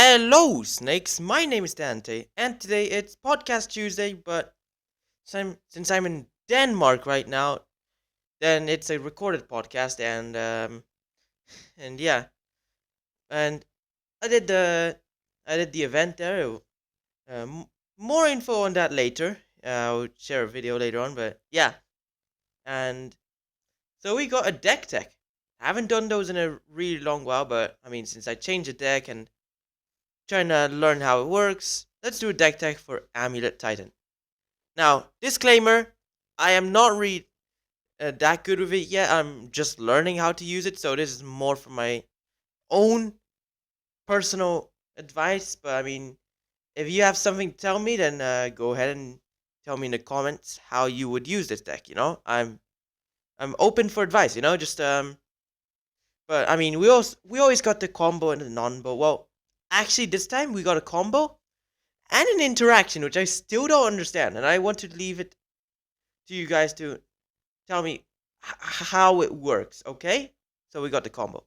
Hello, snakes. My name is Dante, and today it's Podcast Tuesday. But since I'm in Denmark right now, then it's a recorded podcast, and yeah, and I did the I did the event there. More info on that later. I'll share a video later on, but yeah, and so we got a deck tech. I haven't done those in a really long while, but I mean, since I changed the deck and trying to learn how it works, let's do a deck tech for Amulet Titan. Now, disclaimer, I am not really that good with it yet. I'm just learning how to use it, so this is more for my own personal advice. But I mean, if you have something to tell me, then go ahead and tell me in the comments how you would use this deck. I'm open for advice. But I mean, we always got the combo and the non-bo. Well, actually, this time we got a combo and an interaction, which I still don't understand, and I want to leave it to you guys to tell me how it works, okay? So we got the combo.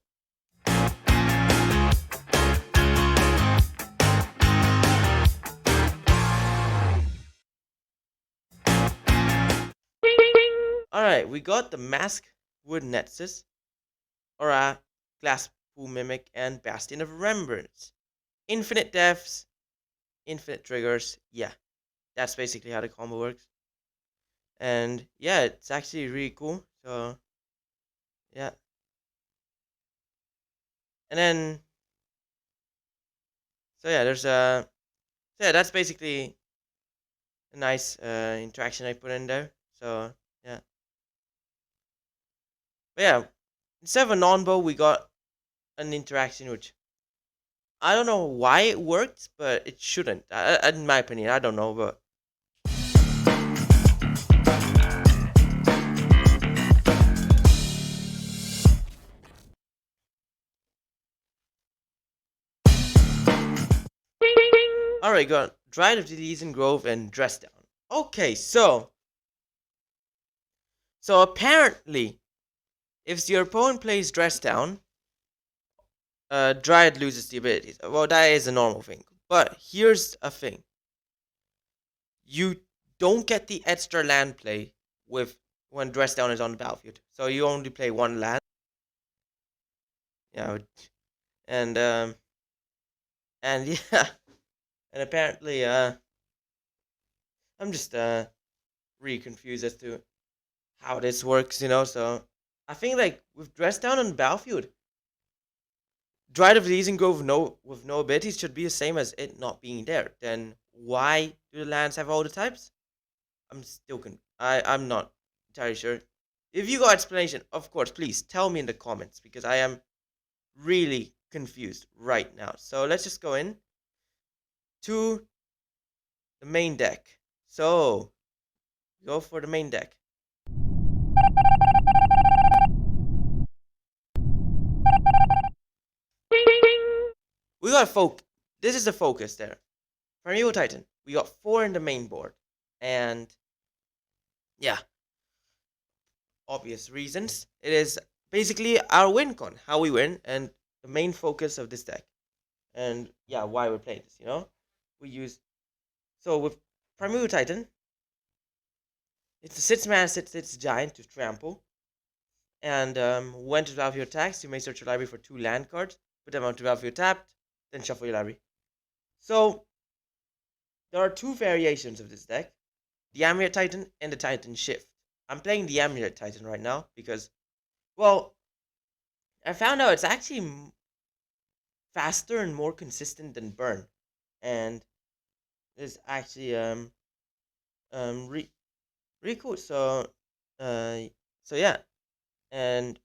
Alright, we got the Mask, Wood Nexus, Aura, Glass Pool Mimic, and Bastion of Remembrance. Infinite deaths, infinite triggers, yeah. That's basically how the combo works. And yeah, it's actually really cool. So yeah. And then there's that's basically a nice interaction I put in there. So yeah. But yeah, instead of a non-bow, we got an interaction which I don't know why it worked, but it shouldn't. In my opinion, I don't know, but alright, got Dried of Disease and Grove and Dress Down. Okay, so apparently, if your opponent plays Dress Down, Dryad loses the abilities. Well, that is a normal thing. But here's a thing: you don't get the extra land play with when Dress Down is on the battlefield. So you only play one land. Yeah, and and yeah, and apparently I'm just really confused as to how this works. So I think like with Dress Down on the battlefield, Dried of Leasing Grove with no abilities should be the same as it not being there. Then why do the lands have all the types? I'm not entirely sure. If you got explanation, of course, please tell me in the comments because I am really confused right now. So let's just go in to the main deck. So go for the main deck. We got focus. This is the focus there. Primeval Titan. We got 4 in the main board, and yeah, obvious reasons. It is basically our win con, how we win, and the main focus of this deck. And yeah, why we're playing this. We use so with Primeval Titan, it's a 6-mana 6/6 giant to trample. And when to draw your attacks, you may search your library for 2 land cards, put them onto your tapped, then shuffle your library. So there are 2 variations of this deck: the Amulet Titan and the Titan Shift. I'm playing the Amulet Titan right now because, well, I found out it's actually faster and more consistent than Burn, and it's actually really cool. So yeah, and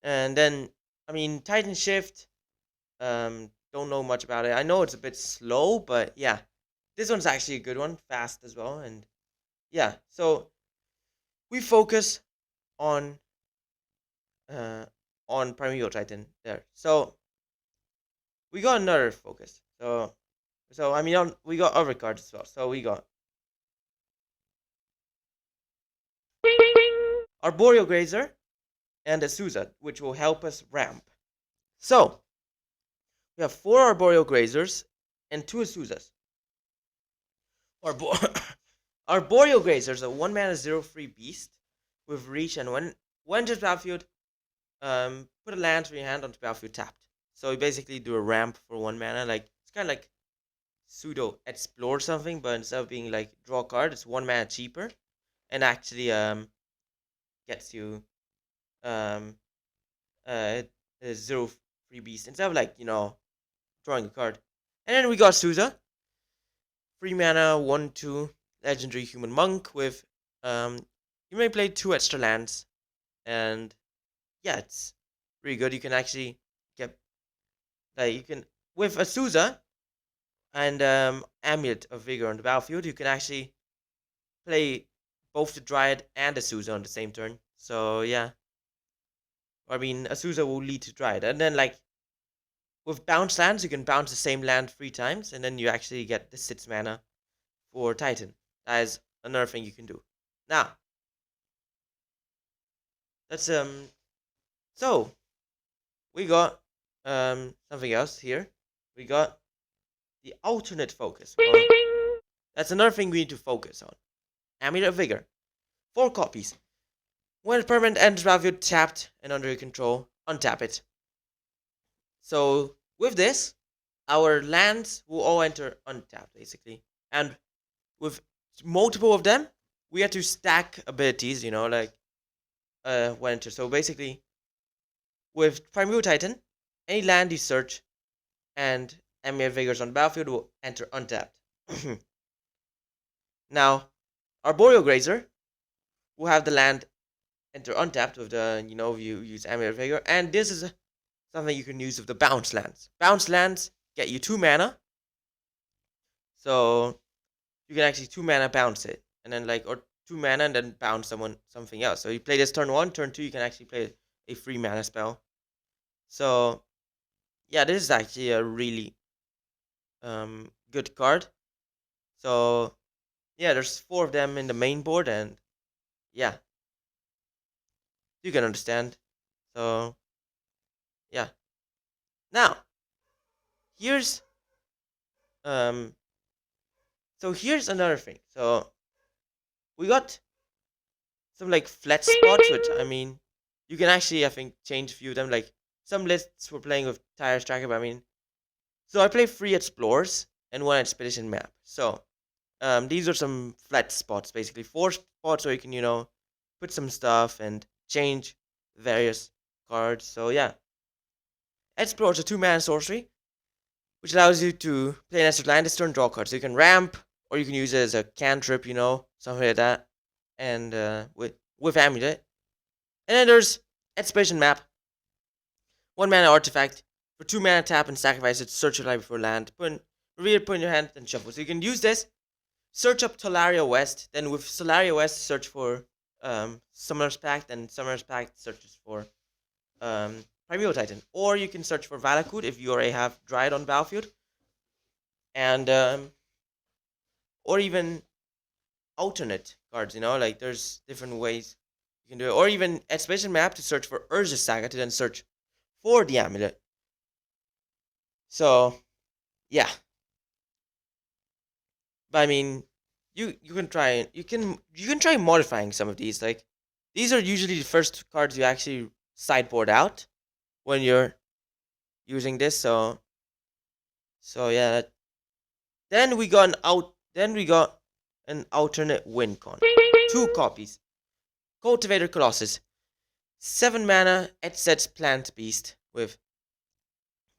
then I mean Titan Shift. Don't know much about it. I know it's a bit slow, but yeah, this one's actually a good one, fast as well, and yeah. So we focus on uh on Primeval Titan there. So we got another focus. So I mean we got other cards as well. So we got Arboreal Grazer and a Suza, which will help us ramp. So We have 4 Arboreal Grazers and 2 Azuzas. Arboreal Grazers, a 1 mana 0 free beast with reach, and when to battlefield, put a land from your hand onto battlefield tapped. So you basically do a ramp for 1 mana, like it's kind of like pseudo explore something, but instead of being like draw a card, it's 1 mana cheaper, and actually gets you um uh, a 0 free beast instead of like drawing a card. And then we got Souza, 3 mana 1/2 legendary human monk with you may play 2 extra lands, and yeah, it's really good. You can actually get you can with a Souza and Amulet of Vigor on the battlefield, you can actually play both the Dryad and the Souza on the same turn. So yeah, I mean, Azusa will lead to Dryad, and then like with bounce lands, you can bounce the same land 3 times, and then you actually get the 6 mana for Titan. That is another thing you can do. Now, that's so we got something else here. We got the alternate focus. Well, that's another thing we need to focus on. Amulet of Vigor, 4 copies. When a permanent enters battlefield tapped and under your control, untap it. So with this, our lands will all enter untapped, basically. And with multiple of them, we have to stack abilities, like when enter. So basically, with Primeval Titan, any land you search and Emir Vigors on the battlefield will enter untapped. Now, Arboreal Grazer will have the land enter untapped with the, you use Emir Vigor, and this is something you can use with the bounce lands. Bounce lands get you 2 mana, so you can actually 2 mana bounce it, and then or 2 mana and then bounce something else. So you play this turn 1, turn 2, you can actually play a 3 mana spell. So yeah, this is actually a really good card. So yeah, there's 4 of them in the main board, and yeah, you can understand. So yeah, now here's here's another thing. So we got some flat spots, which I mean, you can actually I think change a few of them. Like some lists were playing with Tire Tracker, but I mean, so I play 3 explorers and 1 expedition map. So these are some flat spots, basically 4 spots where you can put some stuff and change various cards. So yeah, explorers a 2 mana sorcery, which allows you to play an extra land this turn, draw cards. So you can ramp, or you can use it as a cantrip, something like that. And with Amulet. And then there's Expedition Map. 1 mana artifact. For 2 mana tap and sacrifice it, search your library for land. Reveal it, put in your hand, then shuffle. So you can use this, search up Tolaria West, then with Solaria West, search for Summoner's Pact, and Summoner's Pact searches for Primeval Titan. Or you can search for Valakut if you already have Dryad on battlefield. And or even alternate cards, there's different ways you can do it. Or even Expedition Map to search for Urzu Saga to then search for the Amulet. So yeah, but I mean, you can try modifying some of these. Like these are usually the first cards you actually sideboard out when you're using this. So yeah. Then we got an alternate win con. 2 copies. Cultivator Colossus. 7 mana Etsets Plant Beast with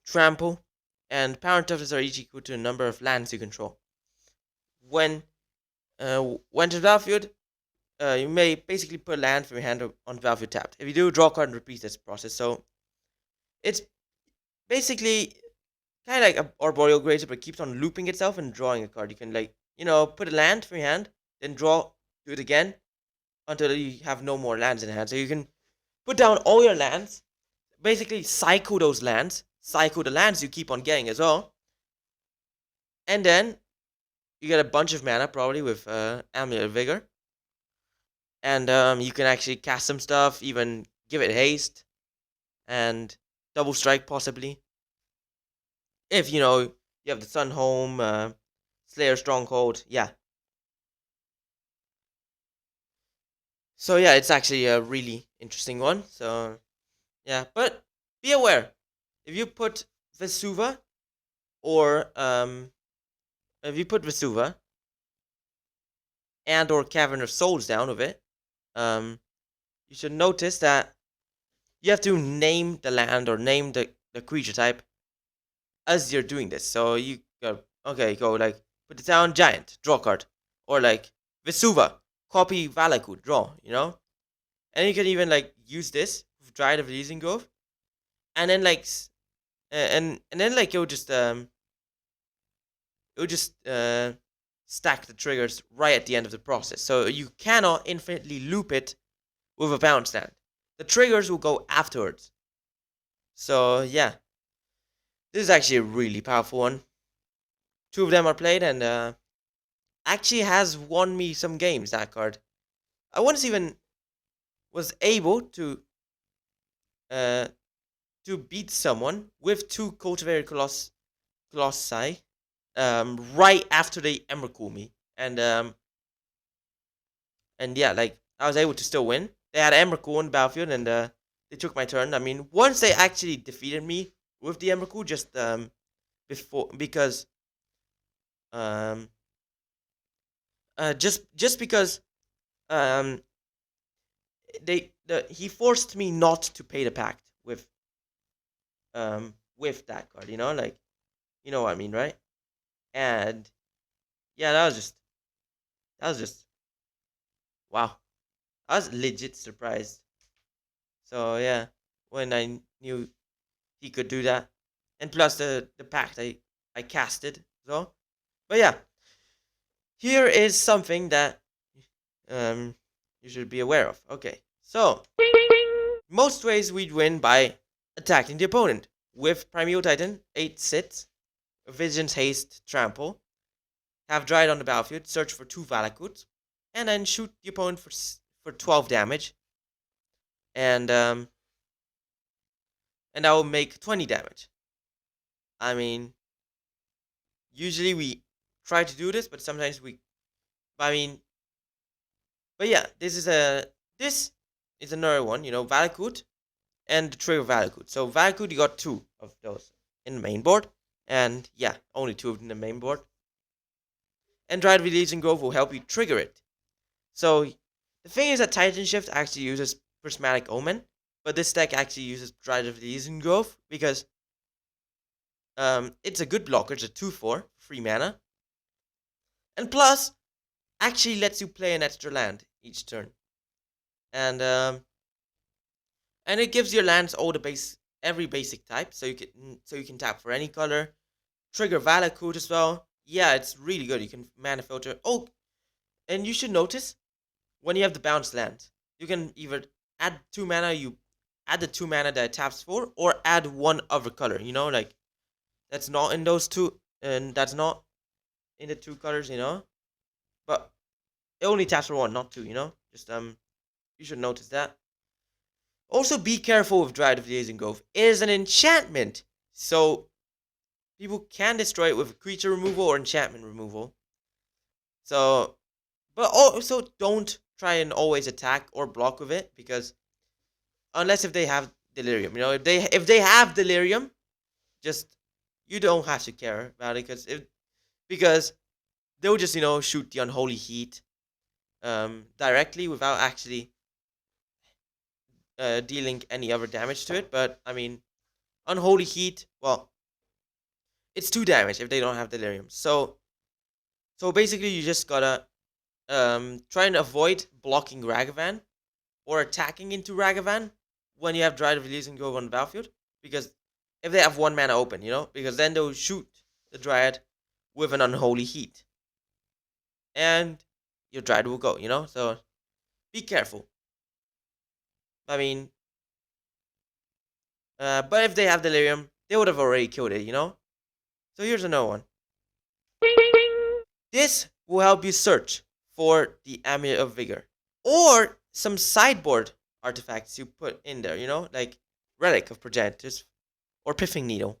trample, and power and toughness are each equal to the number of lands you control. When to the battlefield, you may basically put a land from your hand on the battlefield tapped. If you do, draw a card and repeat this process. So it's basically kind of like an Arboreal Grazer, but it keeps on looping itself and drawing a card. You can put a land from your hand, then do it again until you have no more lands in hand. So you can put down all your lands, basically cycle those lands, cycle the lands you keep on getting as well, and then you get a bunch of mana probably with Amulet of Vigor, and you can actually cast some stuff, even give it haste, and double strike possibly. If you have the Sun Home, Slayer Stronghold, yeah. So yeah, it's actually a really interesting one. So yeah, but be aware if you put Vesuva or if you put Vesuva and or Cavern of Souls down with it, um, you should notice that you have to name the land or name the creature type as you're doing this. So you go, okay, go like put it down giant, draw card, or like Vesuva, copy Valakut, draw, and you can even like use this Dryad of Elysian Grove, and then like and then like it'll just stack the triggers right at the end of the process. So you cannot infinitely loop it with a bounce land. The triggers will go afterwards. So yeah, this is actually a really powerful one. Two of them are played and actually has won me some games. That card. I once even was able uh to beat someone with two Cultivator Colossi right after they Emrakul me. And yeah, like I was able to still win. They had Emrakul on the battlefield and they took my turn. I mean, once they actually defeated me with the Emrakul just before because um just because um he forced me not to pay the pact with that card, like you know what I mean, right? And yeah, that was just wow. I was legit surprised. So yeah, when I knew he could do that, and plus the pact I casted. So, but yeah, here is something that um you should be aware of. Okay, so most ways we'd win by attacking the opponent with Primeval Titan, 8 sits, Vision's Haste, Trample, have Dryad on the battlefield, search for 2 Valakuts, and then shoot the opponent for 12 damage, and and that will make 20 damage. I mean, usually we try to do this, but sometimes we. I mean, but yeah, this is another one. Valakut and the trigger Valakut. So Valakut, you got 2 of those in the main board, and yeah, only 2 of them in the main board. And Dryad of Elysian Grove will help you trigger it. So the thing is that Titan Shift actually uses Prismatic Omen, but this deck actually uses Dryad of Elysian Grove because it's a good blocker. It's a 2/4 free mana, and plus actually lets you play an extra land each turn, and it gives your lands all every basic type, so you can tap for any color, trigger Valakut as well. Yeah, it's really good. You can mana filter. Oh, and you should notice when you have the bounce land, you can either add 2 mana. You add the 2 mana that it taps for, or add one other color. Like that's not in those two, and that's not in the 2 colors. But it only taps for one, not 2. Just you should notice that. Also, be careful with Dryad of the Elysian Grove. It is an enchantment, so people can destroy it with creature removal or enchantment removal. So, but also don't try and always attack or block with it because unless if they have delirium, if they have delirium, just you don't have to care about it because they'll just shoot the unholy heat directly without actually dealing any other damage to it. But I mean, unholy heat, well, it's 2 damage if they don't have delirium. So basically, you just gotta try and avoid blocking Ragavan or attacking into Ragavan when you have Dryad of Elysian Grove on the battlefield, because if they have 1 mana open, because then they'll shoot the Dryad with an unholy heat, and your Dryad will go. So be careful. I mean, but if they have delirium, they would have already killed it. So here's another one. This will help you search for the Amulet of Vigor or some sideboard artifacts you put in there, like Relic of Progenitors or Piffing Needle.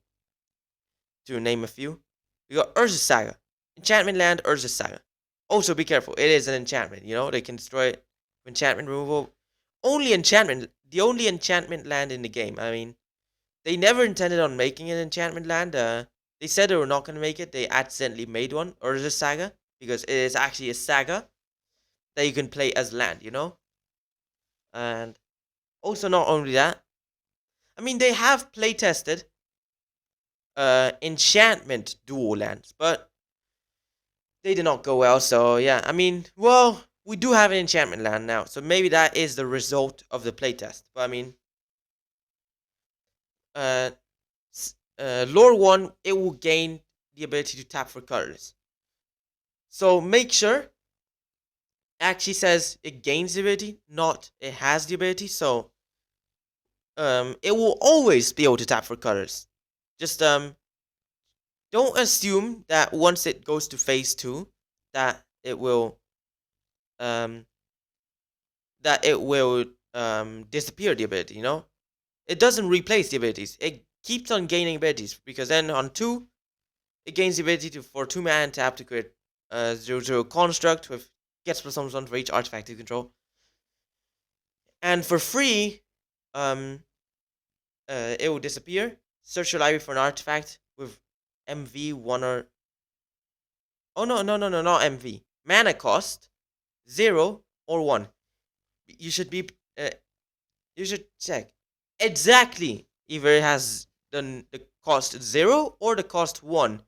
to name a few. We got Urzu Saga, enchantment land Urzu Saga. Also, be careful. It is an enchantment. You know they can destroy it. Enchantment removal. Only enchantment. The only enchantment land in the game. I mean, they never intended on making an enchantment land. They said they were not going to make it. They accidentally made one, Urza Saga, because it is actually a saga that you can play as land, And also, not only that, I mean, they have play tested enchantment dual lands, but they did not go well. So yeah, I mean, well, we do have an enchantment land now, so maybe that is the result of the playtest. But I mean, uh, lore 1, it will gain the ability to tap for colors. So make sure actually says it gains the ability, not it has the ability. So it will always be able to tap for colors. Just don't assume that once it goes to phase 2 that it will um disappear the ability, It doesn't replace the abilities. It keeps on gaining abilities because then on 2 it gains the ability to for 2 mana tap to create a 0/0 construct with gets +1/+1 for each artifact you control. And for free, it will disappear. Search your library for an artifact with MV 1 or... Oh, no, not MV. Mana cost 0 or 1. You should be... you should check exactly either it has the cost 0 or the cost 1.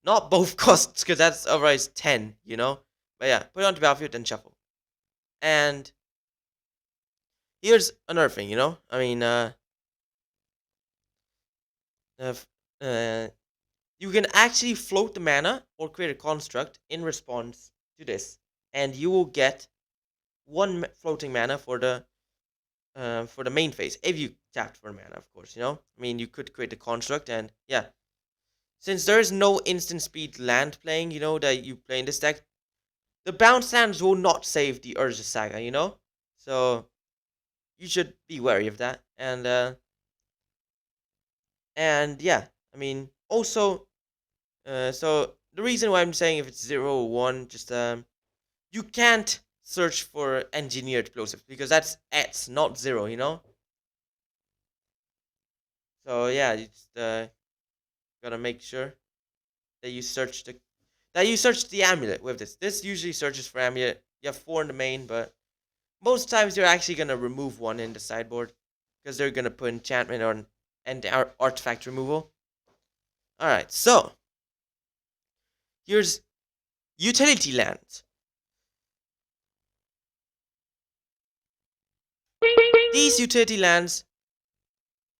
Not both costs, because that's otherwise 10, But yeah, put it onto battlefield and shuffle. And here's another thing, I mean, you can actually float the mana or create a construct in response to this, and you will get 1 floating mana for the main phase if you tapped for mana, of course. I mean, you could create a construct, and yeah, since there is no instant speed land playing, that you play in this deck, the bounce lands will not save the Urza Saga, so you should be wary of that, and yeah, I mean, also, so the reason why I'm saying if it's 0 or 1, just you can't search for engineered explosives because that's X, not 0. So yeah, you just gotta make sure that you search the amulet with this. This usually searches for amulet. You have 4 in the main, but most times you're actually gonna remove 1 in the sideboard because they're gonna put enchantment on and artifact removal. All right, so here's utility lands. These utility lands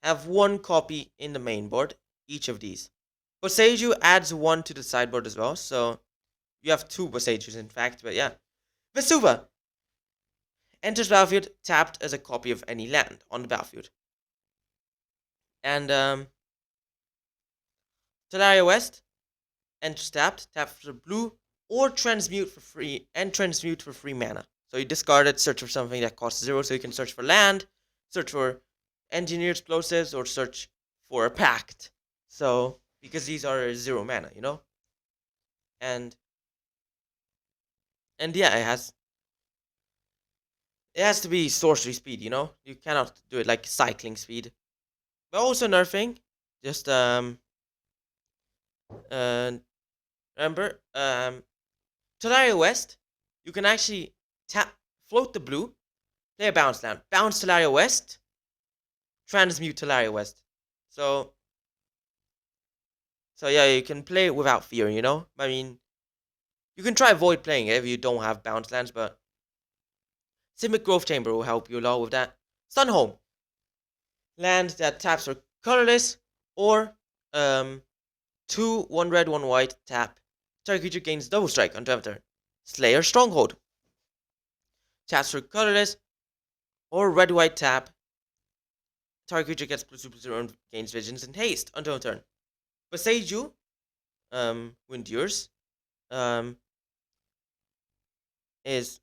have 1 copy in the main board, each of these. Boseiju adds 1 to the sideboard as well, so you have 2 Boseijus in fact, but yeah. Vesuva enters battlefield tapped as a copy of any land on the battlefield. And Talaria West enters tapped for blue, or transmute for free, mana. So you discard it, search for something that costs 0, so you can search for land, search for engineered explosives, or search for a pact. So, because these are 0 mana, And yeah, it has to be sorcery speed, You cannot do it like cycling speed. But also nerfing, just remember, Talaria West, you can actually float the blue, play a bounce land, bounce Talaria West, transmute Talaria West. So yeah, you can play it without fear, I mean, you can try avoid playing it if you don't have bounce lands, but Simic Growth Chamber will help you a lot with that. Sunhome, land that taps for colorless, or 2 1 red 1 white tap. Target creature gains double strike on turn. Slayer Stronghold, taps for colorless, or red white tap. Target creature gets +2/+0 and gains vigilance and haste until turn. Boseiju, who endures, is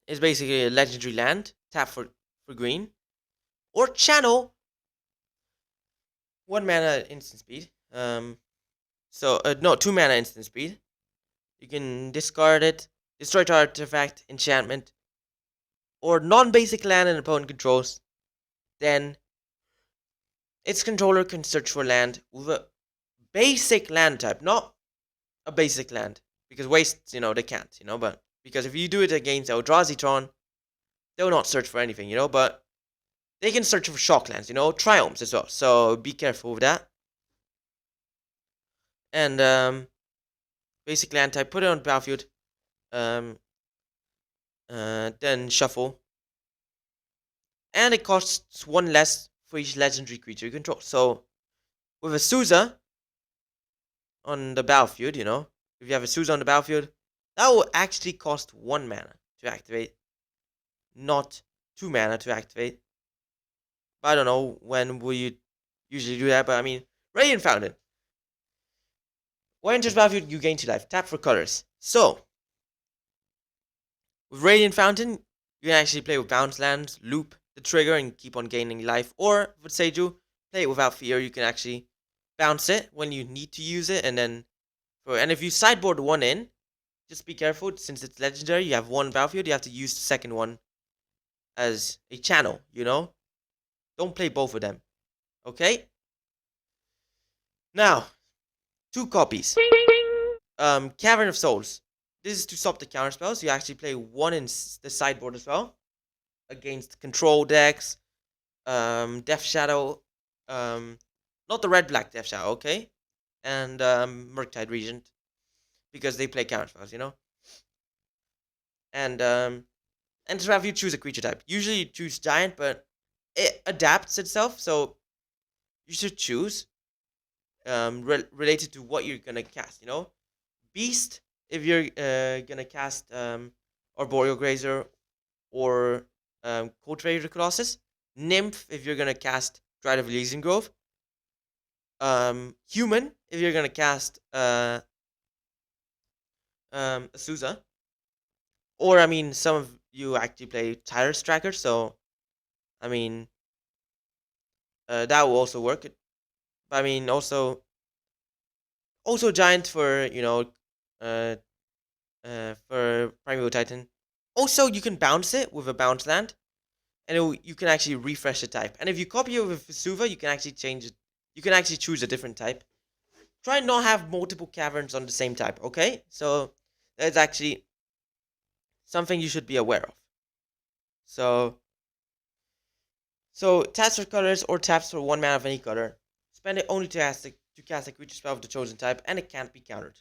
is basically a legendary land. Tap for green, or channel 1 mana instant speed. So no, 2 mana instant speed. You can discard it, destroy target artifact, enchantment, or non-basic land an opponent controls. Then its controller can search for land with a basic land type, not a basic land, because wastes, they can't, but because if you do it against Eldrazi Tron, they'll not search for anything, but they can search for shocklands, triomes as well. So be careful with that. And basic land type, put it on the battlefield. Um, then shuffle, and it costs 1 less for each legendary creature you control. So with a Vesuva on the battlefield, if you have a Vesuva on the battlefield, that will actually cost 1 mana to activate, not 2 mana to activate. But I don't know when will you usually do that, but I mean, Radiant Fountain. When enters battlefield, you gain 2 life. Tap for colors. So, with Radiant Fountain, you can actually play with bounce lands, loop the trigger, and keep on gaining life. Or, with Seiju, play it without fear. You can actually bounce it when you need to use it, and then and if you sideboard 1 in, just be careful, since it's legendary, you have 1 battlefield, you have to use the second one as a channel, Don't play both of them. Okay? Now, 2 copies. Cavern of Souls. This is to stop the counter spells. You actually play 1 in the sideboard as well. Against control decks, Death Shadow, not the red-black Death Shadow, okay? And Murktide Regent. Because they play counter spells, And to have you choose a creature type. Usually you choose giant, but it adapts itself, so you should choose related to what you're gonna cast, Beast, if you're gonna cast Arboreal Grazer or Cultivator Colossus. Nymph, if you're gonna cast Dried of Elysian Grove. Human, if you're gonna cast Azusa. Or, I mean, some of you actually play Tyrus Tracker, so, I mean, that will also work. But, I mean, also Giant for, for Primeval Titan. Also, you can bounce it with a bounce land, and you can actually refresh the type. And if you copy it with Vesuva, you can actually change it. You can actually choose a different type. Try not have multiple caverns on the same type, okay? So, that's actually something you should be aware of. So taps for colors or taps for 1 mana of any color. Spend it only to cast a creature spell of the chosen type, and it can't be countered.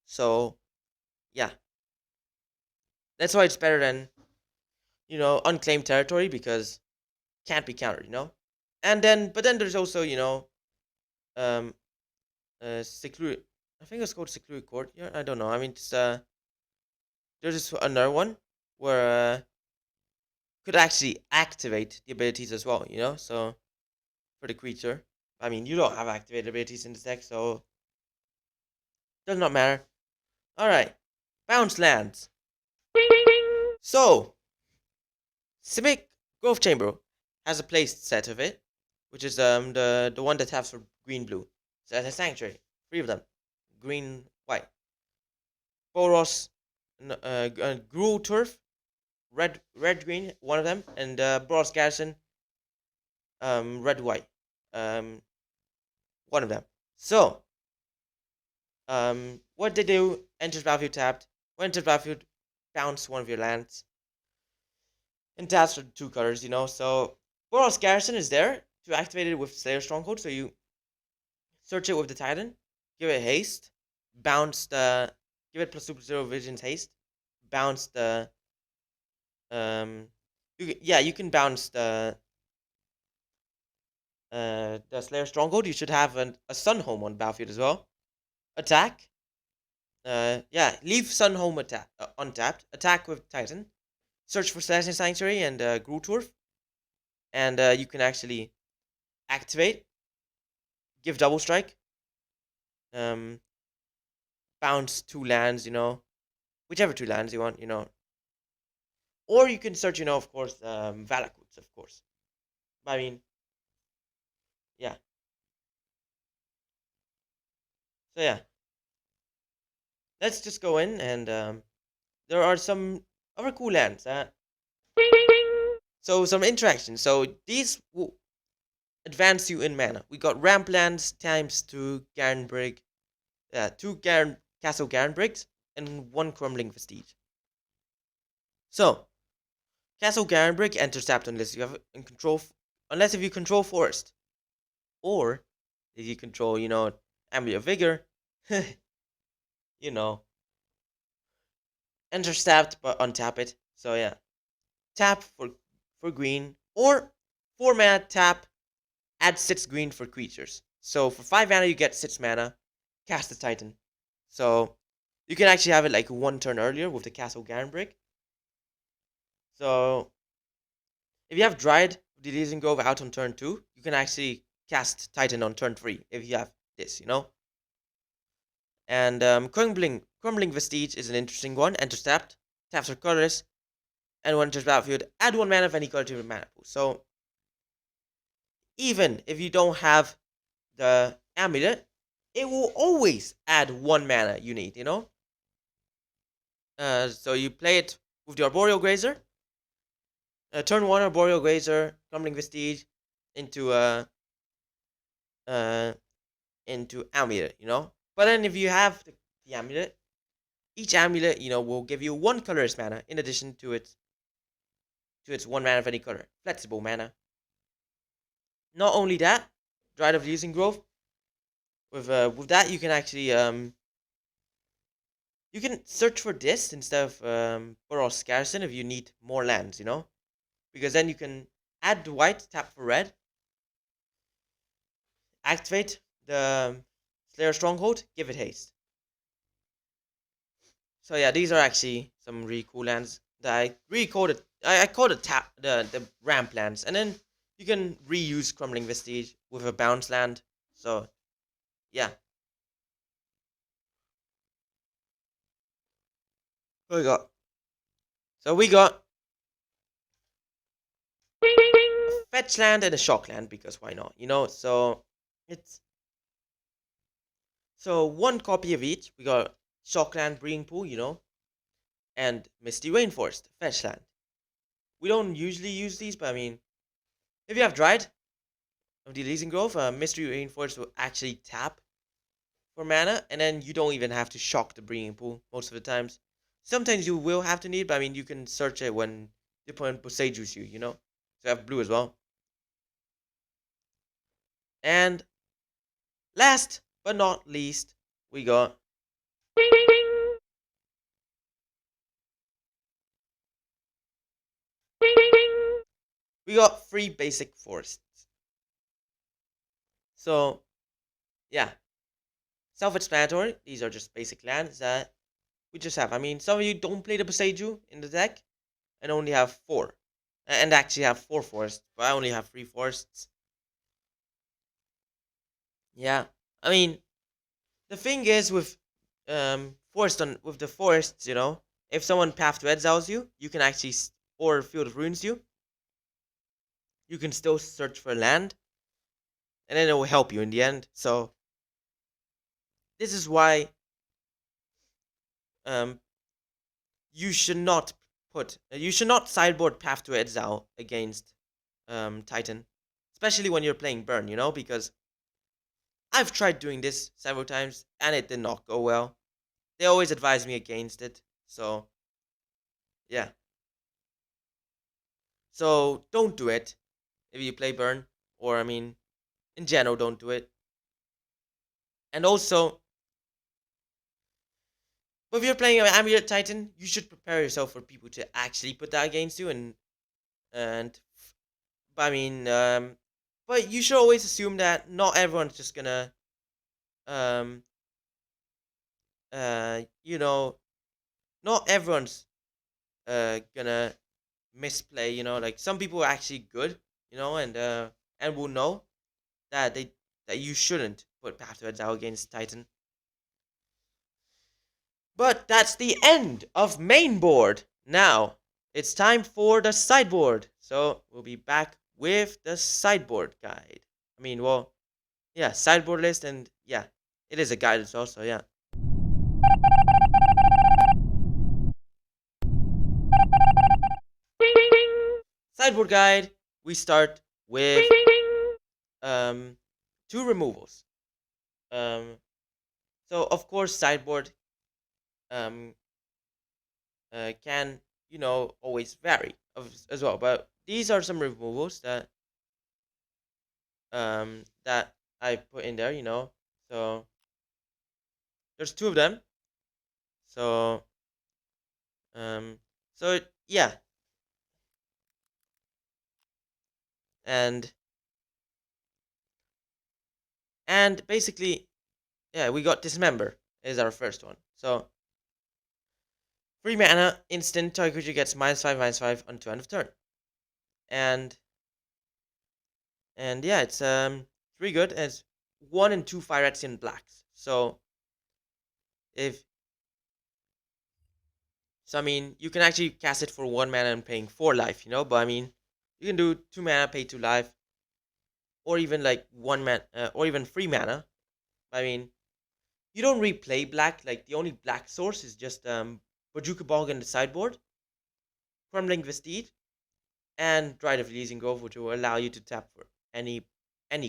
So, yeah. That's why it's better than, unclaimed territory, because it can't be countered, And then, but then there's also, um, secluded. I think it's called secluded court. Yeah, I don't know. I mean, it's there's another one where could actually activate the abilities as well, So for the creature, I mean, you don't have activated abilities in the deck, so does not matter. All right, bounce lands. So, Simic Growth Chamber has a play set of it, which is the one that taps for green blue. So it has Sanctuary, 3 of them, green white. Boros, Gruul Turf, red green, 1 of them, and Boros Garrison, red white, 1 of them. So, what they do? Enters battlefield tapped. When enters battlefield, bounce 1 of your lands. And taps for 2 colors, So, Boros Garrison is there to activate it with Slayer Stronghold. So you search it with the Titan, give it haste, bounce the, give it +2/+0 Vision's haste, bounce the, you can bounce the Slayer Stronghold. You should have a Sunhome on battlefield as well. Attack. Leave Sunhome untapped. Attack with Titan. Search for Slashing Sanctuary and Gruul Turf. And you can actually activate. Give double strike. Bounce 2 lands, whichever 2 lands you want, Or you can search, of course, Valakuts, of course. I mean, yeah. So yeah, let's just go in and there are some other cool lands. So some interactions. So these will advance you in mana. We got ramp lands times two Garenbrig, two Castle Garenbrigs, and one Crumbling Vestige. So Castle Garenbrig enters tapped unless you have in control, unless if you control forest, or if you control, Amulet of Vigor, you know, enters tapped but untap it. So yeah, tap for green, or 4 mana tap, add 6 green for creatures. So for 5 mana you get 6 mana, cast the Titan. So you can actually have it like one turn earlier with the Castle Garenbrig. So if you have Dryad the Elysian Grove out on turn 2, you can actually cast Titan on turn 3 if you have this. And Crumbling Vestige is an interesting one. Enters tapped, taps for colorless, and when enters battlefield, add 1 mana of any color to your mana pool. So even if you don't have the Amulet, it will always add 1 mana you need. So you play it with the Arboreal Grazer. Turn 1 Arboreal Grazer, Crumbling Vestige into uh into Amulet. But then if you have the Amulet, each Amulet, will give you 1 colorless mana in addition to its 1 mana of any color. Flexible mana. Not only that, Dryad of the Using Grove. With that you can actually you can search for this instead of Boros Garrison if you need more lands. Because then you can add the white, tap for red, activate the Slayer Stronghold, give it haste. So yeah, these are actually some really cool lands that I really called it. I called it the ramp lands, and then you can reuse Crumbling Vestige with a bounce land. So yeah, what we got? So we got a fetch land and a shock land because why not? It's so one copy of each. We got Shockland Breeding Pool, and Misty Rainforest Fetchland. We don't usually use these, but I mean, if you have Dryad of the Elysian Grove, Mystery Rainforest will actually tap for mana, and then you don't even have to shock the Breeding Pool most of the times. Sometimes you will have to need, but I mean, you can search it when the opponent Boseijus you. So I have blue as well. And last but not least, we got three basic forests. So yeah, self-explanatory. These are just basic lands that we just have. I mean, some of you don't play the Boseiju in the deck and only have 4. And actually have 4 forests, but I only have 3 forests. Yeah. I mean, the thing is with with the forests, if someone Path to Exiles you, you can actually or Field of Runes you can still search for land, and then it will help you in the end. So this is why um you should not sideboard Path to Exile against Titan, especially when you're playing Burn, because I've tried doing this several times and it did not go well. They always advise me against it. So yeah. So don't do it if you play Burn, or I mean, in general, don't do it. And also, if you're playing an Amulet Titan, you should prepare yourself for people to actually put that against you, and I mean, but you should always assume that not everyone's just gonna, um, you know, not everyone's gonna misplay. Like some people are actually good, and will know that you shouldn't put Path to Exile against Titan. But that's the end of main board. Now it's time for the sideboard. So we'll be back with the sideboard guide. I mean, well, yeah, sideboard list, and yeah, It is a guide as well, so yeah. Sideboard guide. We start with um, two removals. Um, so of course sideboard um, can always vary as well, but these are some removals that I put in there. So there's two of them. So um, yeah, and basically yeah, we got dismember is our first one. So 3 mana instant target creature gets -5/-5 until end of turn, and yeah, it's pretty good. It's 1 and 2 fire rats in blacks. If I mean, you can actually cast it for 1 mana and paying 4 life, but I mean, you can do 2 mana, pay 2 life, or even like 1 mana, or even 3 mana. I mean, you don't replay black. Like the only black source is just Bajuka Bog in the sideboard, Crumbling Vestige, and Dried of Elysian Grove, which will allow you to tap for any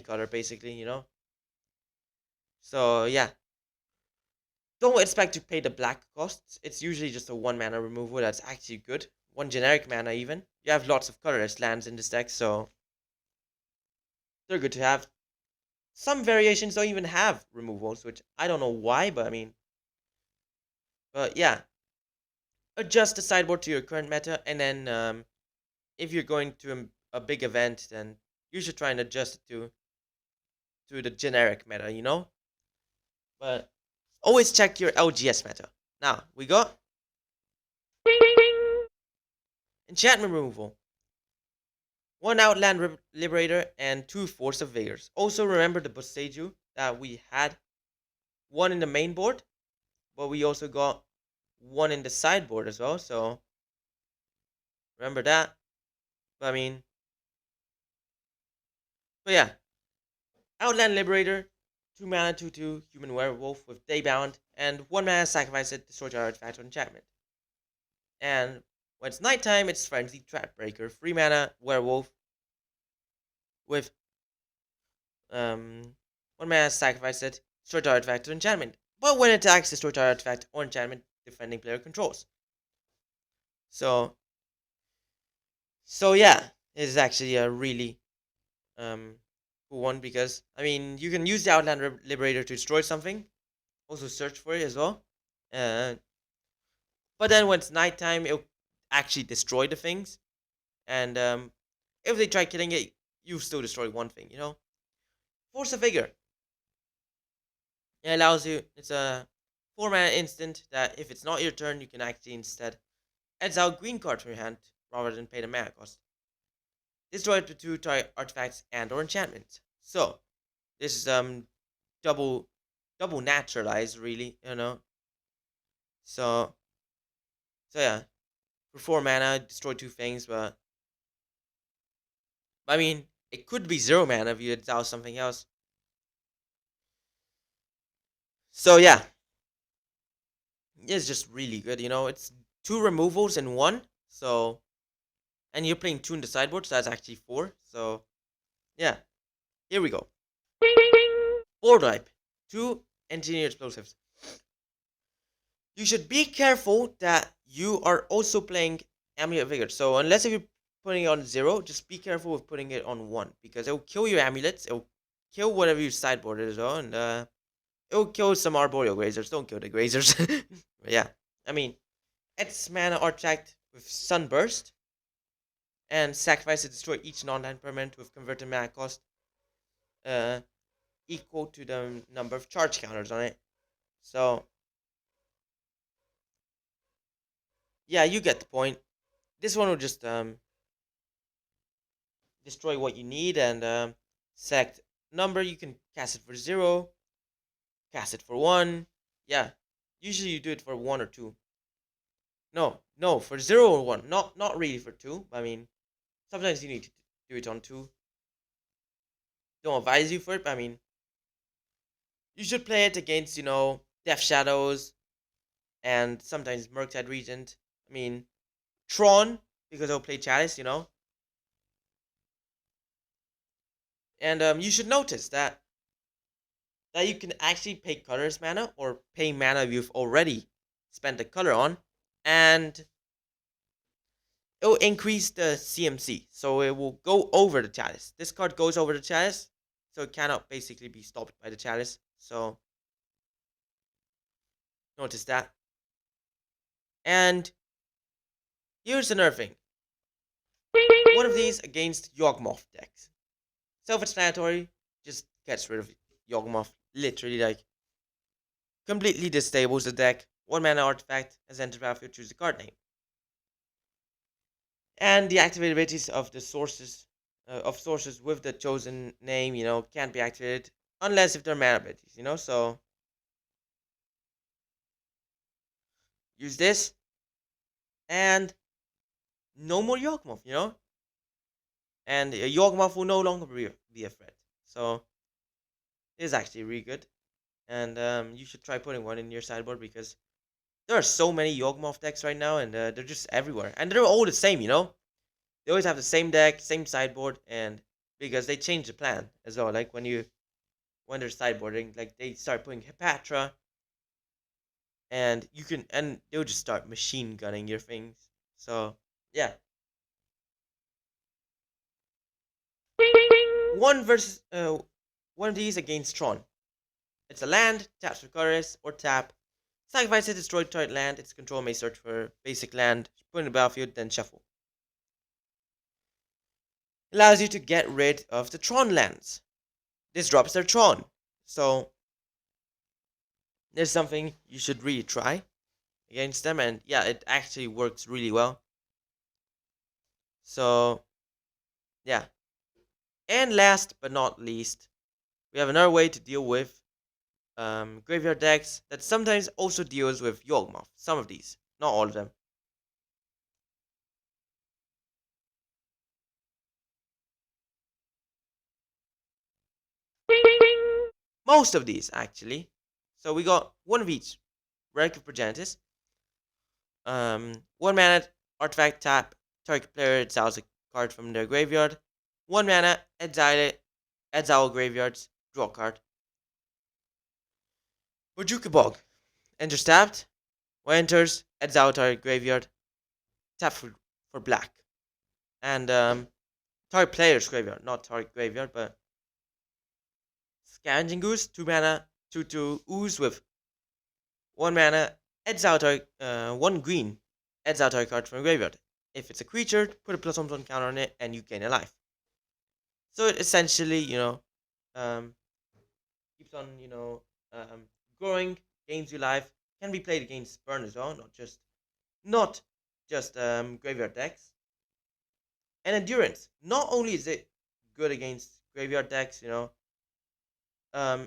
color basically. So yeah, don't expect to pay the black costs. It's usually just a 1 mana removal that's actually good. 1 generic mana even. You have lots of colorless lands in this deck, so they're good to have. Some variations don't even have removals, which I don't know why, but I mean, but yeah. Adjust the sideboard to your current meta, and then if you're going to a big event, then you should try and adjust it to the generic meta. But always check your LGS meta. Now we got enchantment removal. 1 Outland Liberator and 2 Force of Vigors. Also remember the Boseiju that we had 1 in the main board, but we also got 1 in the sideboard as well. So remember that. But I mean, but yeah, Outland Liberator, 2 mana, 2/2 human werewolf with Daybound, and 1 mana sacrifice it, destroy your artifact or enchantment. And when it's nighttime, it's Frenzy Trapbreaker, 3 mana werewolf with 1 mana sacrifice it, destroy your artifact or enchantment. But when it attacks, destroy your artifact or enchantment defending player controls. So yeah, it is actually a really cool one because I mean you can use the Outland Liberator to destroy something, also search for it as well. Uh, but then when it's nighttime, it'll actually destroy the things, and if they try killing it, you still destroy one thing. Force a Vigor. It allows you. It's a 4 mana instant that if it's not your turn, you can actually instead exile green card from your hand rather than pay the mana cost. Destroy up to 2 artifacts and or enchantments. So this is double naturalized really. So yeah, for 4 mana, destroy 2 things, but I mean it could be 0 mana if you exile something else. So yeah, it's just really good. It's 2 removals in 1. So and you're playing 2 in the sideboard, so that's actually 4. So yeah, here we go. Board wipe. 2 engineered explosives. You should be careful that you are also playing Amulet Vigor. So unless if you're putting it on 0, just be careful with putting it on 1, because it will kill your amulets, it will kill whatever you sideboarded as well, and it will kill some Arboreal Grazers. Don't kill the Grazers. Yeah, I mean, it's mana artifact with Sunburst, and sacrifice to destroy each non-land permanent with converted mana cost uh, equal to the number of charge counters on it. So yeah, you get the point. This one will just destroy what you need, and select number. You can cast it for 0, cast it for 1. Yeah, usually you do it for 1 or 2. No, for 0 or 1. Not really for 2. I mean, sometimes you need to do it on 2. Don't advise you for it, but I mean, You should play it against, Death Shadows and sometimes Murktide Regent. I mean, Tron, because I'll play Chalice. And you should notice that you can actually pay colors mana or pay mana you've already spent the color on, and it will increase the CMC, so it will go over the chalice. This card goes over the chalice, so it cannot basically be stopped by the chalice. So notice that. And here's another thing. One of these against Yawgmoth decks. Self-explanatory, just gets rid of Yawgmoth. Literally, like, completely disables the deck. 1 mana artifact has entered battlefield, choose the card name. And the activated abilities of the sources with the chosen name, can't be activated unless if they're mana abilities, so use this, and no more Yawgmoth, and Yawgmoth will no longer be a threat. So it is actually really good, and you should try putting one in your sideboard, because there are so many Yawgmoth decks right now, and they're just everywhere, and they're all the same. They always have the same deck, same sideboard, and because they change the plan as well. Like when they're sideboarding, like they start putting Hepatra, and they'll just start machine gunning your things. So yeah, one of these against Tron. It's a land, taps for colors, or tap. Sacrifice it, destroy target land. Its control may search for basic land, put in the battlefield, then shuffle. Allows you to get rid of the Tron lands. This drops their Tron. So there's something you should really try against them, and yeah, it actually works really well. So yeah. And last but not least, we have another way to deal with graveyard decks that sometimes also deals with Yawgmoth. Some of these, not all of them. Most of these, actually. So we got one of each. Relic of Progenitus. 1 mana artifact tap. Target player exiles a card from their graveyard. 1 mana exile graveyards. Draw a card. Urzu Bog. Enters tapped. When enters, exile target graveyard. Tap for black. And target player's graveyard, not target graveyard, but Scavenging Goose, 2 mana, 2/2 ooze with 1 mana, exile target, 1 green, exile target card from a graveyard. If it's a creature, put a +1/+1 counter on it, and you gain a life. So it essentially, keeps on, growing, gains you life. Can be played against burn as well, not just graveyard decks. And endurance. Not only is it good against graveyard decks,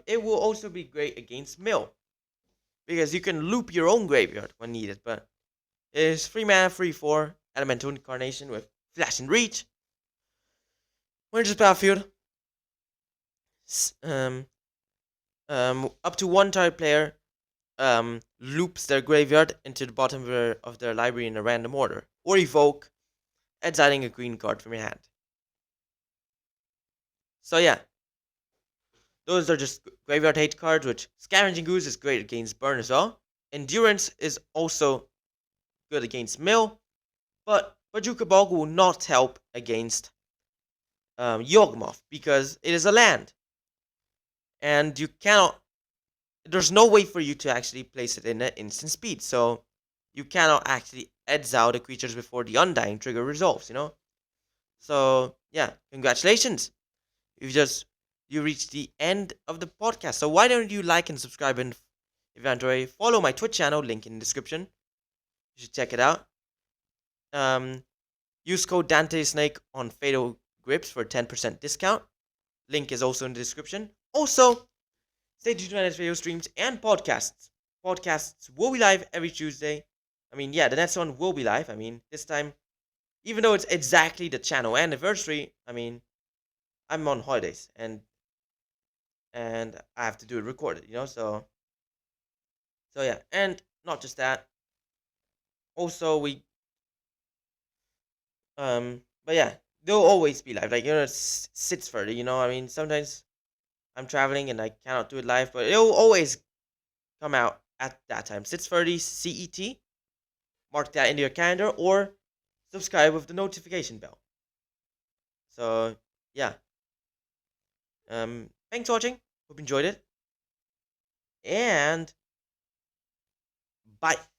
it will also be great against mill, because you can loop your own graveyard when needed. But it is 3 mana, 3/4 elemental incarnation with flash and reach. When it's battlefield, up to one target player loops their graveyard into the bottom of their library in a random order, or evoke, exiling a green card from your hand. So yeah, those are just graveyard hate cards, which Scavenging Goose is great against burn as well. Endurance is also good against mill, but Bazooka Bog will not help against Yawgmoth, because it is a land. And you cannot, there's no way for you to actually place it in an instant speed, so you cannot actually exile the creatures before the Undying trigger resolves, So yeah, congratulations. You reached the end of the podcast. So why don't you like and subscribe, and if you enjoy, follow my Twitch channel, link in the description. You should check it out. Use code Dante Snake on Fatal Grips for a 10% discount. Link is also in the description. Also, stay tuned to my next video streams and podcasts. Podcasts will be live every Tuesday. I mean, yeah, the next one will be live. I mean, this time, even though it's exactly the channel anniversary, I mean, I'm on holidays, and and I have to do it recorded, so yeah, and not just that. Also, but yeah, they'll always be live. Like it's 6:30. I mean, sometimes I'm traveling and I cannot do it live, but it'll always come out at that time, 6:30 CET. Mark that into your calendar or subscribe with the notification bell. So yeah, thanks for watching. Hope you enjoyed it, and bye.